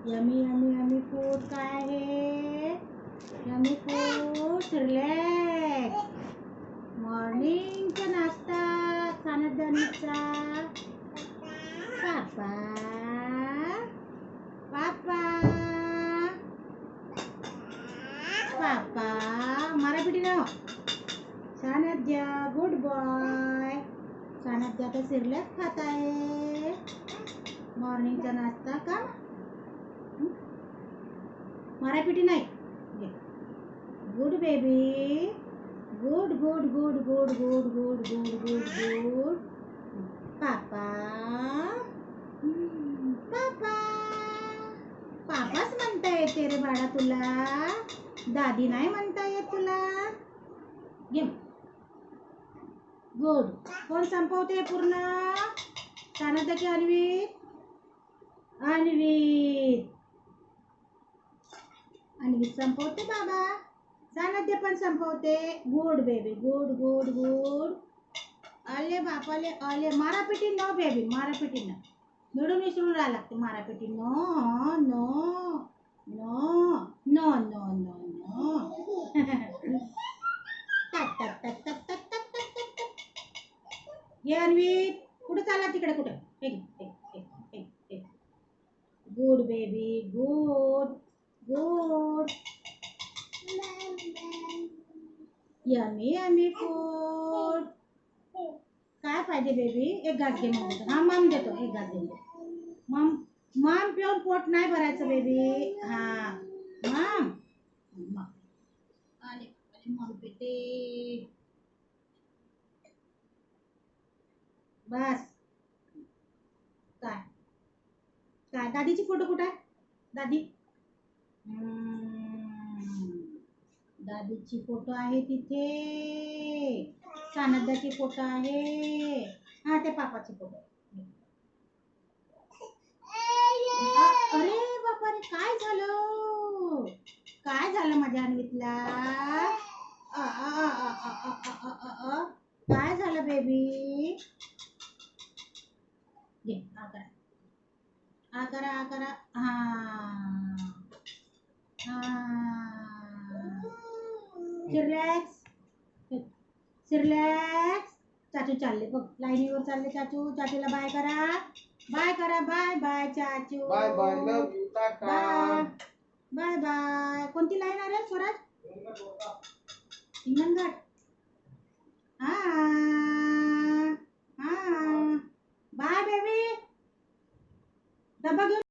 Yummy yummy yummy food काय आहे? Yummy food relax. मॉर्निंगचा नाश्ता खानदानीचा. पापा पापा पापा मराठी नाव सानद्या गुड बॉय. सानद्या तर सिरलॅक्स खात आहे. मॉर्निंगचा नाश्ता का मराठी नाही. Good baby. Good good good good good good good good good. पापा पापा पापाच म्हणता येते रे बाळा तुला. दादी नाही म्हणता येत तुला. गुड. कोण संपवते पूर्ण? सानद्या की अन्वित? अन्वित अन्वित संपवते बाबा. सानद्या पण संपवते. Good baby good good good. आले बापाले आले. मारापिटी नो बेबी. मारापिटी न मिळून विसरून राहायला लागते. मारापिटी no no no no no no no. ये अन्वित कुठे चालला? तिकडे कुठे? Good baby good good. Yummy yummy food. काय पाहिजे बेबी? एक घास घे. मग हा मम देतो. एक घास देतो. मम मम पिऊन पोट नाही भरायचं बेबी. हा मम मम आले मम पिते. बस. काय काय दादीची फोटो कुठे आहे? दादी दादीची फोटो आहे तिथे. सानद्याची फोटो आहे. हा ते पापाची फोटो. अरे बापा रे काय झालं? काय झालं माझ्या अन्वितला? काय झालं बेबी? घे आ करा आ करा आ करा. हा रिलॅक्स रिलॅक्स. चाचू चालले बघ. लाईनीवर चालले चाचू. चाचूला बाय करा. बाय करा. बाय बाय चाचू. Bye bye love you tata. Bye bye. कोणती लाईन आहे स्वराज? हिंगणघाट. हा हा बाय बेबी. डबा घेऊन